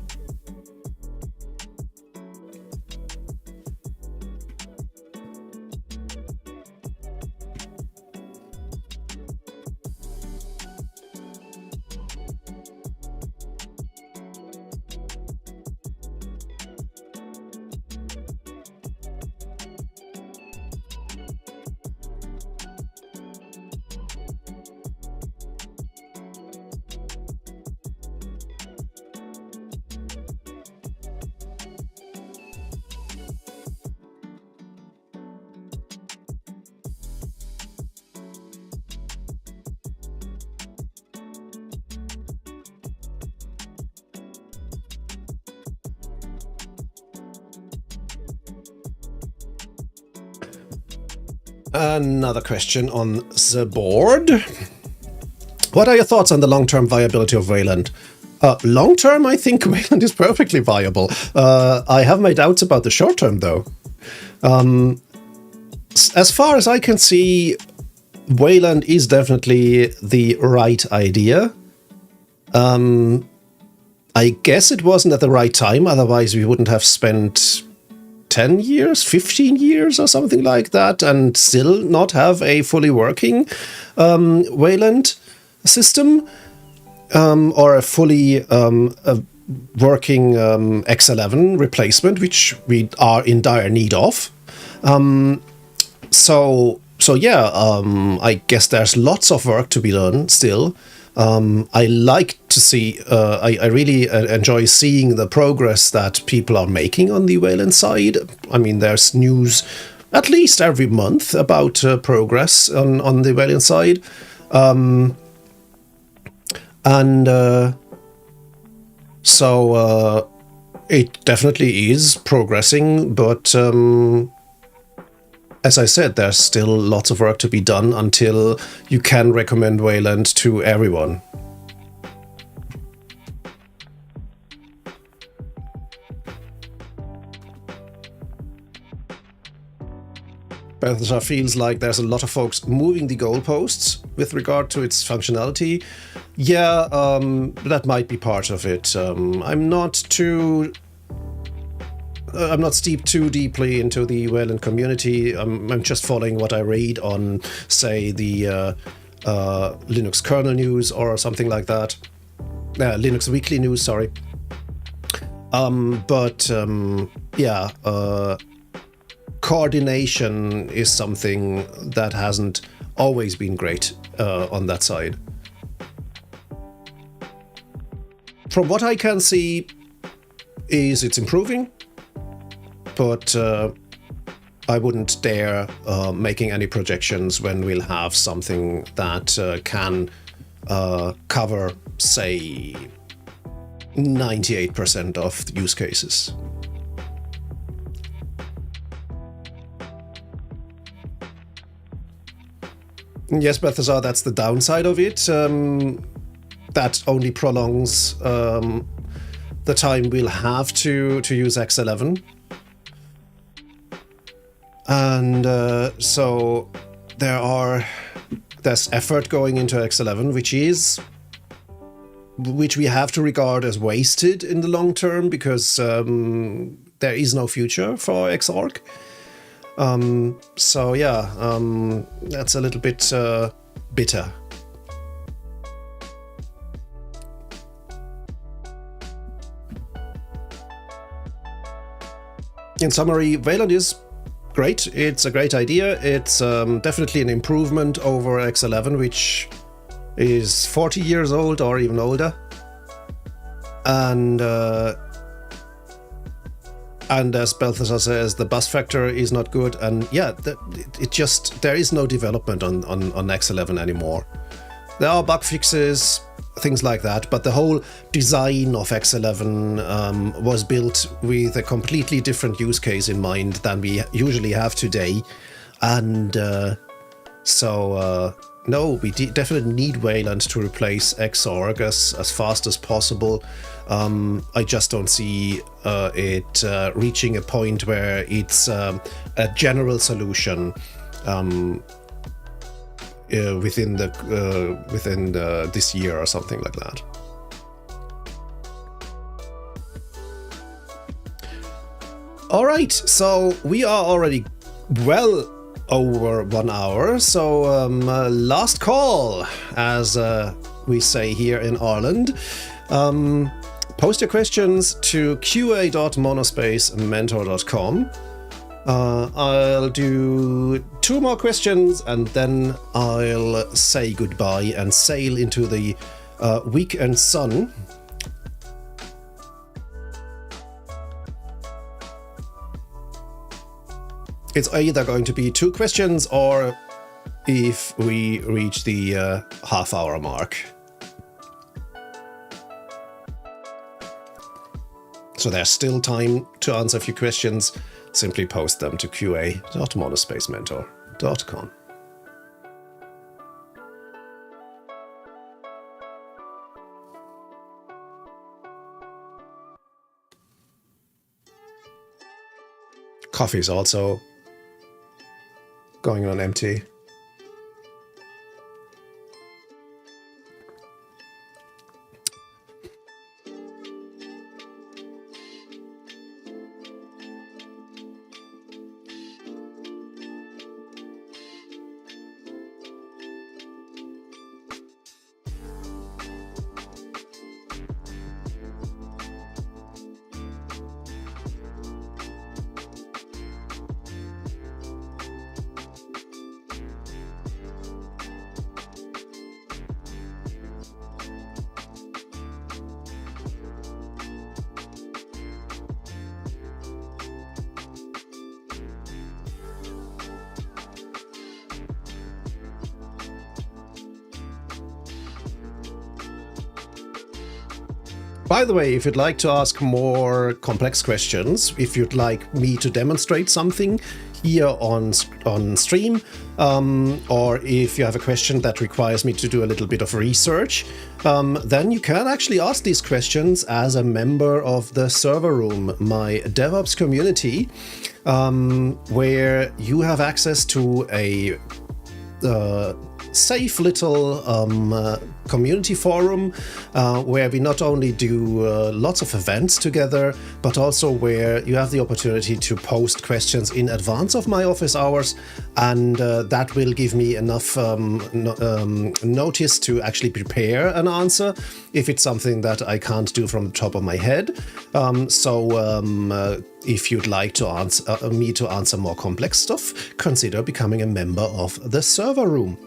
Another question on the board. What are your thoughts on the long-term viability of Wayland? Long-term, I think Wayland is perfectly viable. I have my doubts about the short-term, though. As far as I can see, Wayland is definitely the right idea. I guess it wasn't at the right time, otherwise we wouldn't have spent 10 years, 15 years or something like that, and still not have a fully working Wayland system, or a fully working X11 replacement, which we are in dire need of. So yeah, I guess there's lots of work to be done still. I like to see, I really enjoy seeing the progress that people are making on the Wayland side. I mean, there's news at least every month about progress on the Wayland side. So it definitely is progressing, but as I said, there's still lots of work to be done until you can recommend Wayland to everyone. Bethesda feels like there's a lot of folks moving the goalposts with regard to its functionality. Yeah, that might be part of it. I'm not steeped too deeply into the Wayland community. I'm just following what I read on, say, the Linux kernel news or something like that. Linux Weekly News, sorry. Yeah, coordination is something that hasn't always been great on that side. From what I can see, it's improving. But I wouldn't dare making any projections when we'll have something that can cover, say, 98% of use cases. Yes, Balthazar, that's the downside of it. That only prolongs the time we'll have to use X11. And so there's effort going into X11, which we have to regard as wasted in the long term, because there is no future for Xorg. So yeah, that's a little bit bitter. In summary, Wayland is great. It's a great idea. It's definitely an improvement over X11, which is 40 years old or even older. And as Balthazar says, the bus factor is not good. And yeah, there is no development on X11 anymore. There are bug fixes, things like that, but the whole design of X11 was built with a completely different use case in mind than we usually have today. And so no, we definitely need Wayland to replace Xorg as fast as possible. I just don't see it reaching a point where it's a general solution within this year or something like that. All right, so we are already well over 1 hour, so last call, as we say here in Ireland. Post your questions to qa.monospacementor.com. I'll do 2 more questions and then I'll say goodbye and sail into the weekend sun. It's either going to be 2 questions or if we reach the half-hour mark. So there's still time to answer a few questions. Simply post them to qa.monospacementor.com. Coffee is also going on empty. By the way, if you'd like to ask more complex questions, if you'd like me to demonstrate something here on stream, or if you have a question that requires me to do a little bit of research, then you can actually ask these questions as a member of the server room, my DevOps community, where you have access to a safe little community forum where we not only do lots of events together, but also where you have the opportunity to post questions in advance of my office hours, and that will give me enough notice to actually prepare an answer if it's something that I can't do from the top of my head. If you'd like to answer me to answer more complex stuff, consider becoming a member of the server room.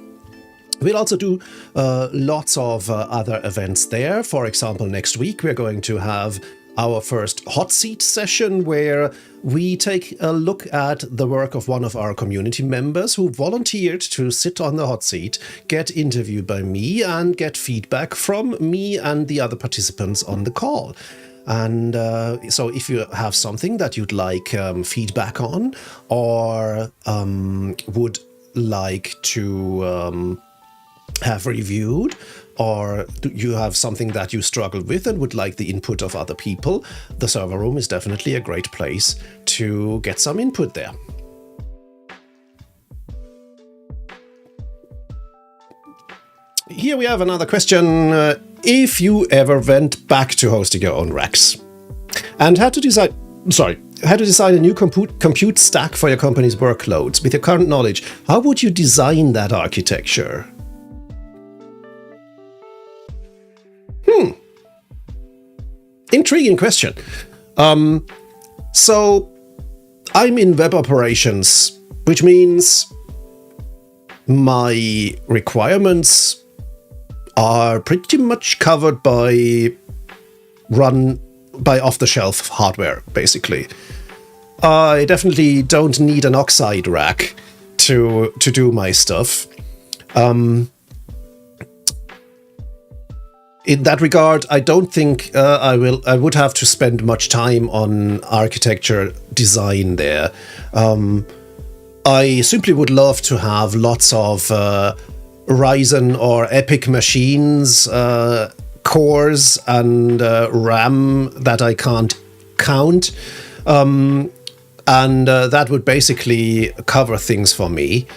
We'll also do lots of other events there. For example, next week we're going to have our first hot seat session where we take a look at the work of one of our community members who volunteered to sit on the hot seat, get interviewed by me, and get feedback from me and the other participants on the call. And so if you have something that you'd like feedback on, or would like to have reviewed, or you have something that you struggle with and would like the input of other people, the server room is definitely a great place to get some input there. Here we have another question. If you ever went back to hosting your own racks and had to decide a new compute stack for your company's workloads, with your current knowledge, how would you design that architecture? Intriguing question. So I'm in web operations, which means my requirements are pretty much covered by off-the-shelf hardware, basically. I definitely don't need an Oxide rack to do my stuff. In that regard, I don't think I would have to spend much time on architecture design there. I simply would love to have lots of Ryzen or EPIC machines, cores and RAM that I can't count. And that would basically cover things for me.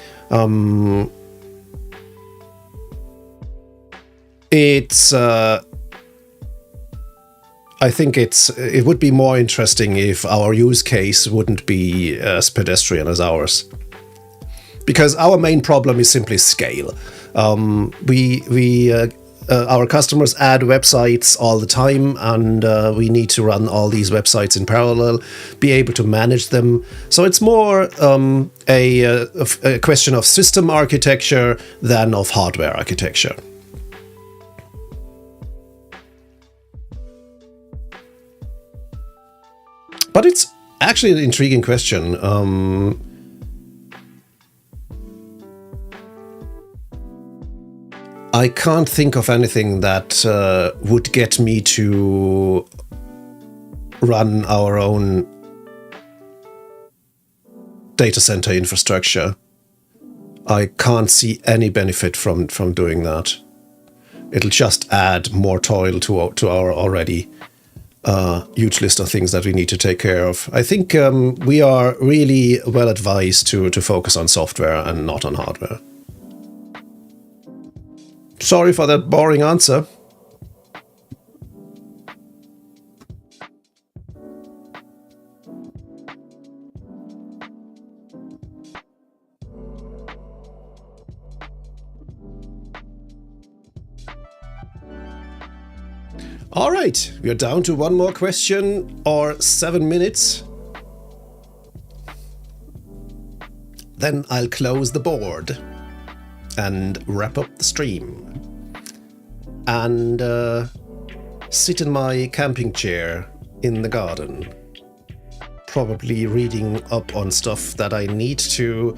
I think it would be more interesting if our use case wouldn't be as pedestrian as ours, because our main problem is simply scale. Our customers add websites all the time, and we need to run all these websites in parallel, be able to manage them. So it's more a question of system architecture than of hardware architecture. But it's actually an intriguing question. I can't think of anything that would get me to run our own data center infrastructure. I can't see any benefit from doing that. It'll just add more toil to our already huge list of things that we need to take care of. I think we are really well advised to focus on software and not on hardware. Sorry for that boring answer. All right, we are down to one more question or 7 minutes. Then I'll close the board and wrap up the stream. And sit in my camping chair in the garden. Probably reading up on stuff that I need to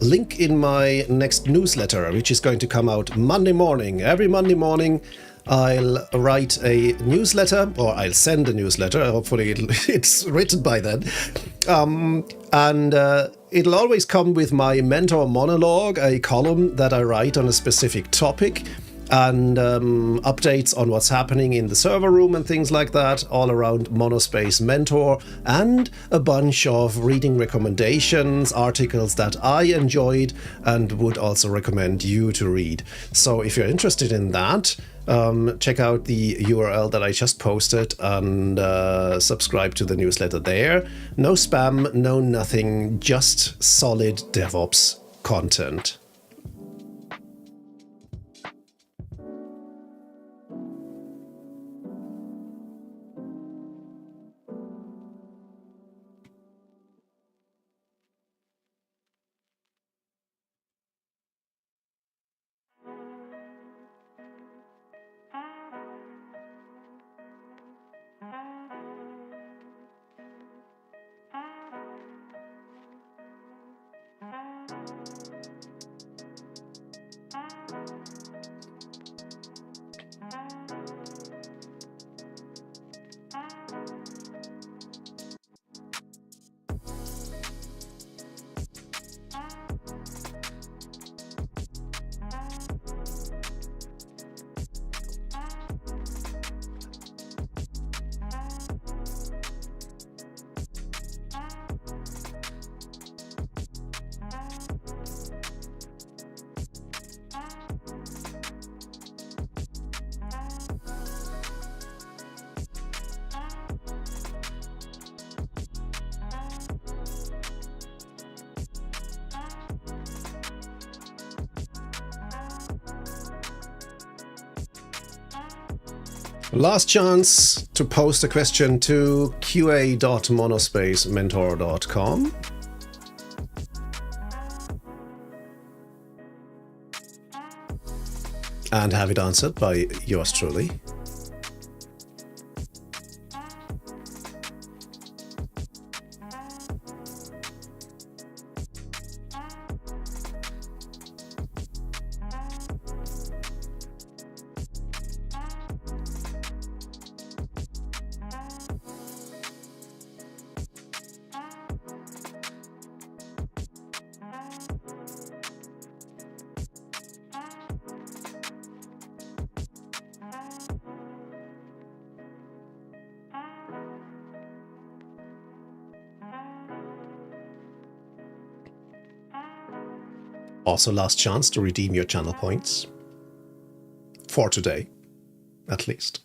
link in my next newsletter, which is going to come out Monday morning. Every Monday morning, I'll write a newsletter, or I'll send a newsletter. Hopefully it's written by then. And it'll always come with my mentor monologue, a column that I write on a specific topic, and updates on what's happening in the server room and things like that, all around Monospace Mentor, and a bunch of reading recommendations, articles that I enjoyed and would also recommend you to read. So if you're interested in that, check out the URL that I just posted and subscribe to the newsletter there. No spam, no nothing, just solid DevOps content. Last chance to post a question to qa.monospacementor.com. And have it answered by yours truly. Also, last chance to redeem your channel points. For today, at least.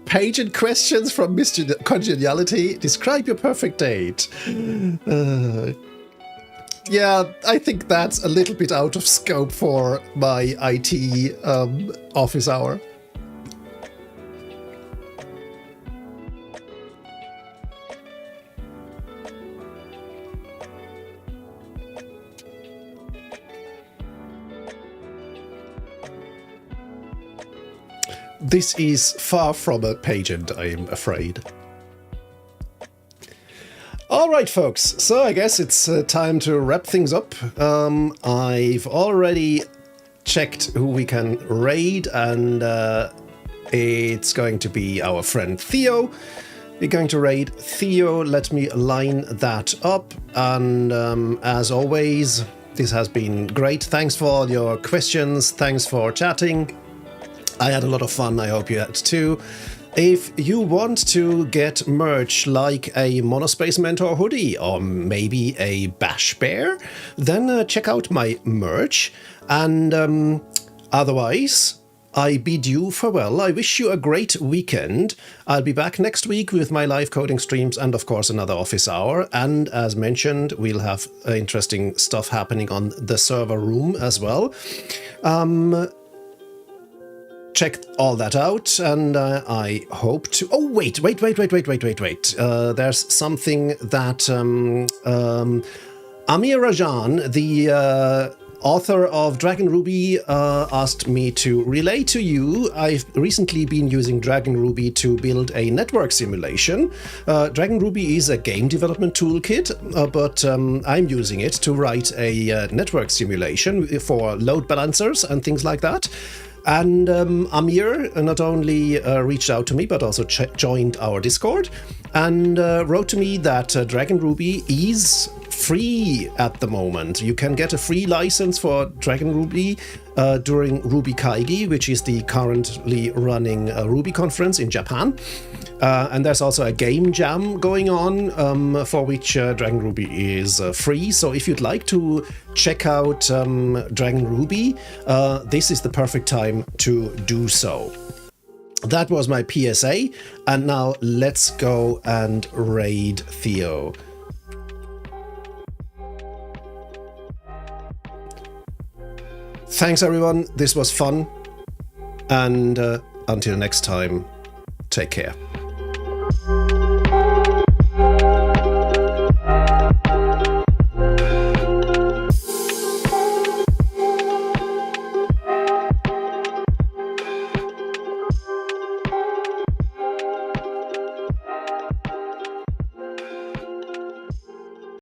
Page and questions from Mr. Congeniality. Describe your perfect date. Yeah, I think that's a little bit out of scope for my IT office hour. This is far from a pageant, I'm afraid. All right, folks, so I guess it's time to wrap things up. I've already checked who we can raid, and it's going to be our friend Theo. We're going to raid Theo. Let me line that up. And as always, this has been great. Thanks for all your questions. Thanks for chatting. I had a lot of fun. I hope you had too. If you want to get merch like a Monospace Mentor hoodie or maybe a Bash Bear, then check out my merch. And otherwise, I bid you farewell. I wish you a great weekend. I'll be back next week with my live coding streams and, of course, another office hour. And as mentioned, we'll have interesting stuff happening on the server room as well. Check all that out, and I hope to... Oh, wait. There's something that Amir Rajan, the author of Dragon Ruby, asked me to relay to you. I've recently been using Dragon Ruby to build a network simulation. Dragon Ruby is a game development toolkit, but I'm using it to write a network simulation for load balancers and things like that. And Amir not only reached out to me, but also joined our Discord and wrote to me that Dragon Ruby is free at the moment. You can get a free license for Dragon Ruby during Ruby Kaigi, which is the currently running Ruby conference in Japan. And there's also a game jam going on for which Dragon Ruby is free. So if you'd like to check out Dragon Ruby, this is the perfect time to do so. That was my PSA, and now let's go and raid Theo. Thanks everyone, this was fun, and until next time, take care.